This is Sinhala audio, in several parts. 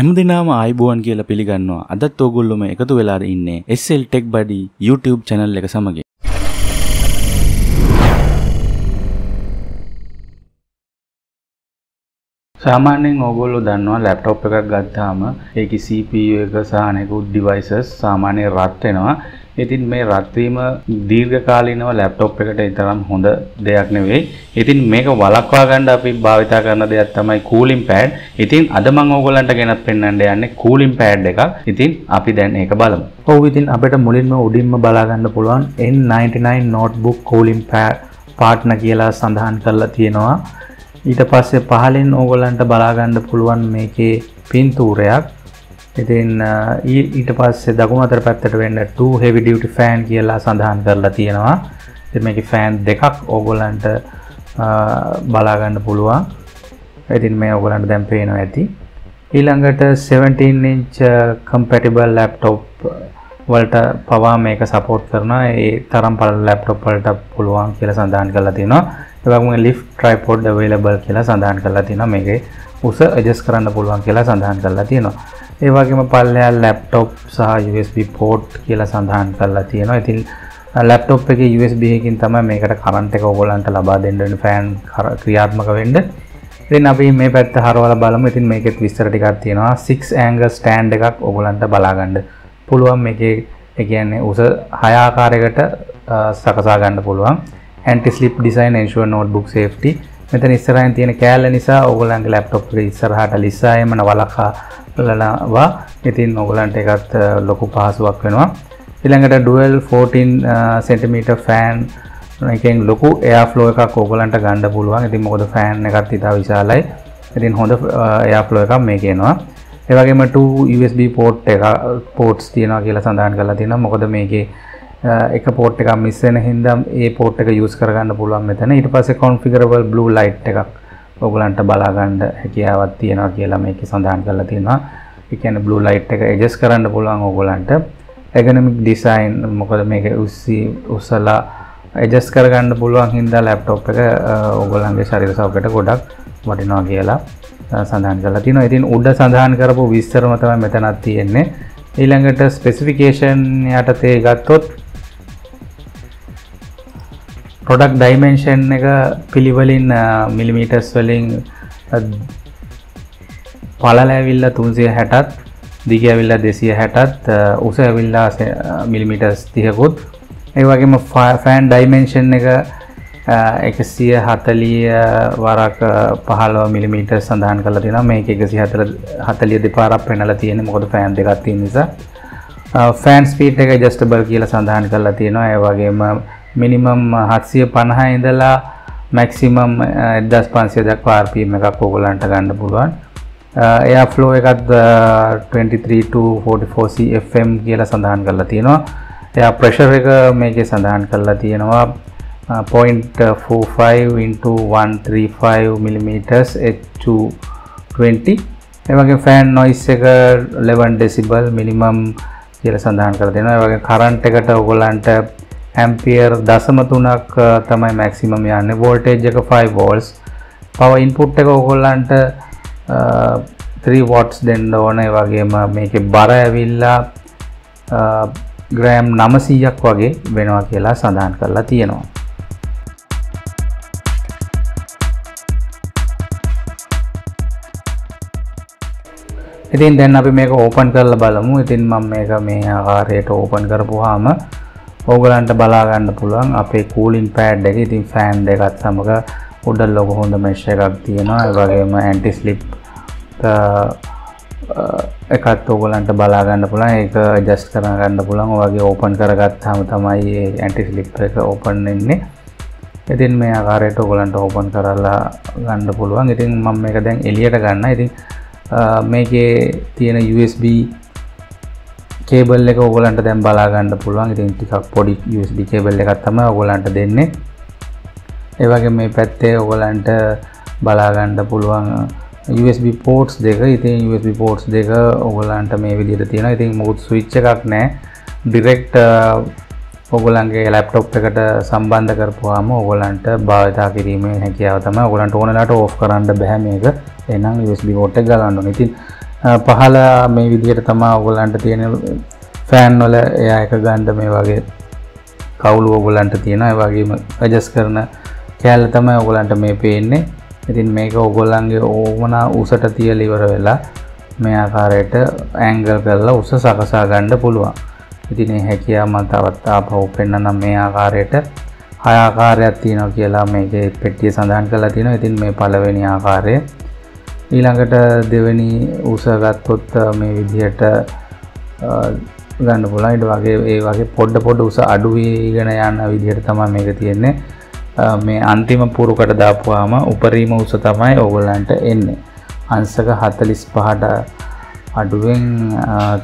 හැමදිනම ආයිබෝවන් කියලා පිළිගන්නවා. අදත් ඕගොල්ලෝම එකතු වෙලා ඉන්නේ sltechbuddy YouTube channel එක සමග. සාමාන්‍යයෙන් ඕගොල්ලෝ දන්නවා laptop එකක් ගත්තාම ඒකේ CPU එක සහ අනෙකුත් devices සාමාන්‍යයෙන් රත් වෙනවා. ඉතින් මේ රත් වීම දීර්ඝ කාලිනව laptop එකට තරම් හොඳ දෙයක් නෙවෙයි. ඉතින් මේක වළක්වා ගන්න අපි භාවිතා කරන දෙයක් තමයි cooling pad. ඉතින් අද මම ඕගොල්ලන්ට ගෙනත් පෙන්නන්න යන්නේ cooling pad එකක්. ඉතින් අපි දැන් ඒක බලමු. ඔව් ඉතින් අපිට මුලින්ම උඩින්ම බලා ගන්න පුළුවන් N99 notebook cooling partner කියලා සඳහන් කරලා තියෙනවා. ඊට පස්සේ පහලින් ඕගොල්ලන්ට බලා ගන්න පුළුවන් මේකේ පින්තූරයක්. ඉතින් ඊට පස්සේ දකුණු අතට පැත්තට වෙන්න 2 heavy duty fan කියලා සඳහන් කරලා තියෙනවා. ඉතින් මේකේ fan දෙකක් ඕගොල්ලන්ට බලා ගන්න පුළුවන්. ඉතින් මේ ඕගොල්ලන්ට දැන් පේනවා ඇති. ඊළඟට 17 inch compatible laptop වලට පවා මේක support කරනවා. ඒ තරම් පළල laptop වලට පුළුවන් කියලා සඳහන් කරලා තියෙනවා. ඒ වගේම lift tripod available කියලා සඳහන් කරලා තියෙනවා. මේකේ උස adjust කරන්න පුළුවන් කියලා සඳහන් කරලා තියෙනවා. ඒ වගේම පල්ලෙහා laptop සහ USB port කියලා සඳහන් කරලා තියෙනවා. ඉතින් laptop එකේ USB එකකින් තමයි මේකට current එක ඕගොල්ලන්ට ලබා දෙන්න වෙන fan ක්‍රියාත්මක වෙන්න. ඉතින් අපි මේ පැත්ත හරවලා බලමු. ඉතින් මේකෙත් විස්තර ටිකක් තියෙනවා. 6 angle stand එකක් ඕගොල්ලන්ට බලා ගන්න පුළුවන්. මේකේ ඒ කියන්නේ උස 6 ආකාරයකට සකසා ගන්න පුළුවන්. anti slip design ensure notebook safety. මෙතන ඉස්සරහින් තියෙන කෑල්ල නිසා ඕගොල්ලන්ගේ laptop එක ඉස්සරහට ලිස්සායම වලක්වා. ඉතින් ඕගොල්ලන්ට ඒකත් ලොකු පහසුවක් වෙනවා. ඊළඟට dual 14 cm fan එකෙන් ලොකු air flow එකක් ඕගොල්ලන්ට ගන්න පුළුවන්. ඉතින් මොකද fan එකත් ඉතා විශාලයි. ඉතින් හොඳ air flow එකක් මේකේ එනවා. ඒ වගේම 2 USB ports තියෙනවා කියලා සඳහන් කරලා තියෙනවා. මොකද මේකේ එක port එකක් මිස් වෙන හින්දා ඒ port එක use කරගන්න පුළුවන් මෙතන. ඊට පස්සේ configurable blue light එකක් ඕගොල්ලන්ට බලා ගන්න හැකියාවක් තියෙනවා කියලා මේකේ සඳහන් කරලා තියෙනවා. ඒ කියන්නේ blue light එක adjust කරන්න පුළුවන් ඕගොල්ලන්ට. ergonomic design මොකද මේක උස්සලා adjust කරගන්න පුළුවන් හින්දා laptop එක ඕගොල්ලන්ගේ ශරීර සෞඛ්‍යයට ගොඩක් වටිනවා කියලා සඳහන් කරලා තියෙනවා. ඉතින් උඩ සඳහන් කරපු විස්තරම තමයි මෙතනක් තියෙන්නේ. ඊළඟට specification යටතේ ගත්තොත් product dimension එක පිළිවෙලින් millimeters වලින් පළල ඇවිල්ලා 360ත් දිග ඇවිල්ලා 260ත් උස ඇවිල්ලා millimeters 30කුත්. ඒ වගේම fan dimension එක 140 වරක් 15 millimeters සඳහන් කරලා තියෙනවා. මේක 140 දෙපාරක් පෙන්නලා තියෙන්නේ. මොකද fan දෙකක් තියෙන නිසා. fan speed එක adjustable කියලා සඳහන් කරලා තියෙනවා. ඒ වගේම minimum 750 ඉඳලා maximum 1500 දක්වා RPM එකක් ඕගොල්ලන්ට ගන්න පුළුවන්. air flow එකත් 23 to 44 cfm කියලා සඳහන් කරලා තියෙනවා. air pressure එක මේකේ සඳහන් කරලා තියෙනවා 0.45 into 135 millimeters H220. ඒ වගේ fan noise එක 11 decibel minimum කියලා සඳහන් කරලා තියෙනවා. ඒ වගේ current එකට ඕගොල්ලන්ට ampere 0.3ක් තමයි maximum යන්නේ. voltage එක 5 volts. power input එක ඕගොල්ලන්ට 3 watts දෙන්න ඕන. ඒ වගේම මේකේ බර ඇවිල්ලා ග්‍රෑම් 900ක් වගේ වෙනවා කියලා සඳහන් කරලා තියෙනවා. ඉතින් දැන් අපි මේක ඕපන් කරලා බලමු. ඉතින් මම මේක මේ ආකාරයට ඕපන් කරපුවාම ඕගලන්ට බලා ගන්න පුළුවන් අපේ cooling pad එක. ඉතින් fan දෙකත් සමග උඩ ලොකු හොඳ mesh එකක් තියෙනවා. ඒ වගේම anti slip එකත් ඕගලන්ට බලා ගන්න පුළුවන්. ඒක adjust කරගන්න පුළුවන්. ඔය වගේ ඕපන් කරගත්තාම තමයි මේ anti slip එක ඕපන් වෙන්නේ. ඉතින් මේ ආකාරයට ඕගලන්ට ඕපන් කරලා ගන්න පුළුවන්. ඉතින් මම මේක දැන් එළියට ගන්න. ඉතින් මේකේ තියෙන USB cable එක ඕගොල්ලන්ට දැන් බලා ගන්න පුළුවන්. ඉතින් ටිකක් පොඩි USB cable එකක් තමයි ඕගොල්ලන්ට දෙන්නේ. ඒ වගේම මේ පැත්තේ ඕගොල්ලන්ට බලා ගන්න පුළුවන් USB ports දෙක. ඉතින් USB ports දෙක ඕගොල්ලන්ට මේ විදිහට තියෙනවා. ඉතින් මොකුත් switch එකක් නැහැ. direct ඕගොල්ලන්ගේ laptop එකට සම්බන්ධ කරපුවාම ඕගොල්ලන්ට භාවිතා කිරීමේ හැකියාව තමයි. ඕගොල්ලන්ට ඕන වෙලාවට off කරන්න බෑ මේක. එහෙනම් USB port එක ගලන්න ඕනේ. ඉතින් පහළ මේ විදිහට තමයි ඔයගලන්ට තියෙන ෆෑන් වල එයා එක ගන්න මේ වගේ කවුළු ඔයගලන්ට තියෙනවා. ඒ වගේම ඇඩ්ජස්ට් කරන කෑල්ල තමයි ඔයගලන්ට මේ පේන්නේ. ඉතින් මේක ඔයගලන්ගේ ඕමන උසට තියලා ඉවර වෙලා මේ ආකාරයට ඇන්ගල් කරලා උස සකසා ගන්න පුළුවන්. ඉතින් මේ හැකියාව මම තවත් ආපහු පෙන්නනම් මේ ආකාරයට 6 ආකාරයක් තියෙනවා කියලා මේකේ පෙට්ටිය සඳහන් කරලා තියෙනවා. ඉතින් මේ පළවෙනි ආකාරය ඊළඟට දෙවෙනි උස ගත්තොත් මේ විදිහට ගන්න පුළුවන්. ඊට වගේ ඒ වගේ පොඩ උස අඩු වීගෙන යන විදිහට තමයි මේක තියෙන්නේ. මේ අන්තිම පුරුකට දාපුවාම උපරිම උස තමයි ඕගොල්ලන්ට එන්නේ. අංශක 45ට අඩුවෙන්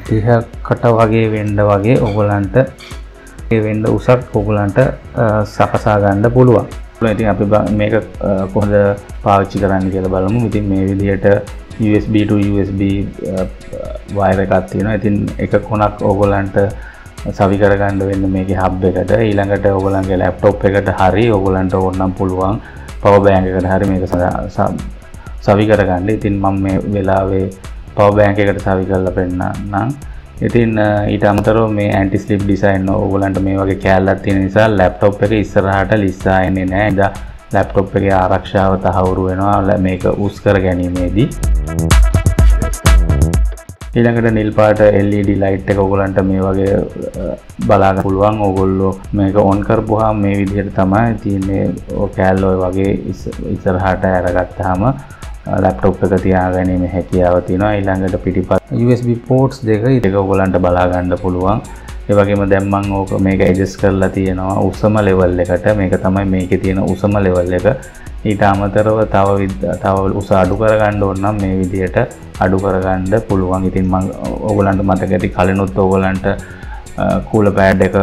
30කට වගේ වෙන්න වගේ ඕගොල්ලන්ට ඒ වෙන්න උසක් ඕගොල්ලන්ට සකසා ගන්න පුළුවන්. ඉතින් අපි මේක කොහොමද පාවිච්චි කරන්න කියලා බලමු. ඉතින් මේ විදිහට USB to USB වයර් එකක් තියෙනවා. ඉතින් එක කොනක් ඕගොල්ලන්ට සවි කරගන්න වෙන්නේ මේකේ හබ් එකට. ඊළඟට ඕගොල්ලන්ගේ ලැප්ටොප් එකට හරි ඕගොල්ලන්ට ඕනනම් පුළුවන් පවර් බෑන්ක් එකකට හරි මේක සවි කරගන්න. ඉතින් මම මේ වෙලාවේ පවර් බෑන්ක් එකට සවි කරලා පෙන්නන්නම්. ඉතින් ඊට අමතරව මේ ඇන්ටි ස්ලිප් ඩිසයින් ඕගොල්ලන්ට මේ වගේ කෑල්ලක් තියෙන නිසා ලැප්ටොප් එක ඉස්සරහට ලිස්සා එන්නේ නැහැ. ඉතින් ලැප්ටොප් එකේ ආරක්ෂාව තහවුරු වෙනවා මේක උස් කර ගැනීමේදී. ඊළඟට නිල් පාට LED ලයිට් එක ඕගොල්ලන්ට මේ වගේ බලා ගන්න පුළුවන්. ඕගොල්ලෝ මේක ඔන් කරපුවාම මේ විදිහට තමයි තියෙන්නේ. ඔය කෑල්ල ඔය වගේ ඉස්සරහට අරගත්තාම ලැප්ටොප් එක තියාගැනීමේ හැකියාව තියෙනවා. ඊළඟට පිටිපස්ස USB ports දෙක ඒක ඔයගලන්ට බලා ගන්න පුළුවන්. ඒ වගේම දැන් මම ඕක මේක ඇඩ්ජස්ට් කරලා තියෙනවා උසම ලෙවල් එකට. මේක තමයි මේකේ තියෙන උසම ලෙවල් එක. ඊට අමතරව තව උස අඩු කරගන්න ඕන නම් මේ විදිහට අඩු කරගන්න පුළුවන්. ඉතින් මම ඔයගලන්ට මතක ඇති කලිනුත් ඔයගලන්ට කූලර් පෑඩ් එක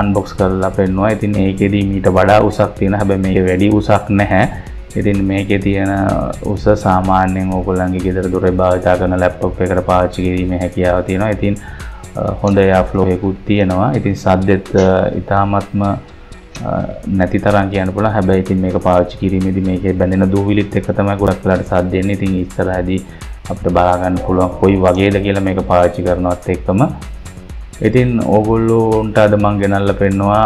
අන්බොක්ස් කරලා පෙන්නුවා. ඉතින් ඒකෙදී මීට වඩා උසක් තියෙන හැබැයි මේකේ වැඩි උසක් නැහැ. ඉතින් මේකේ තියෙන උස සාමාන්‍යයෙන් ඕගොල්ලන්ගේ ගෙදර දොරේ භාවිත කරන ලැප්ටොප් එකකට පාවිච්චි කිරීමේ හැකියාව තියෙනවා. ඉතින් හොඳ එයාෆ්ලෝ එකකුත් තියෙනවා. ඉතින් සද්දෙත් ඉතාමත්ම නැති තරම් කියන්න පුළුවන්. හැබැයි ඉතින් මේක පාවිච්චි කිරීමේදී මේකේ බැඳෙන දූවිලිත් එක්ක තමයි ගොඩක් වෙලාට සද්ද එන්නේ. ඉතින් ඉස්සරහදී අපිට බලා ගන්න පුළුවන් කොයි වගේද කියලා මේක පාවිච්චි කරනවත් එක්කම. ඉතින් ඕගොල්ලෝන්ට අද මම ගෙනල්ලා පෙන්නවා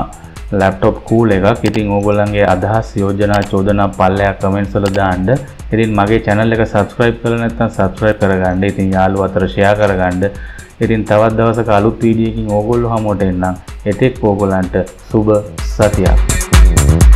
ලැප්ටොප් කූල් එකක්. ඉතින් ඕගොල්ලන්ගේ අදහස් යෝජනා චෝදනා පල්ලෙහා කමෙන්ට්ස් වල දාන්න. ඉතින් මගේ channel එක subscribe කරලා නැත්නම් subscribe කරගන්න. ඉතින් යාළුවෝ අතර share කරගන්න. ඉතින් තවත් දවසක අලුත් වීඩියෝ එකකින් ඕගොල්ලෝ හමුවට එන්නම්. එතෙක් ඕගොල්ලන්ට සුබ සතියක්.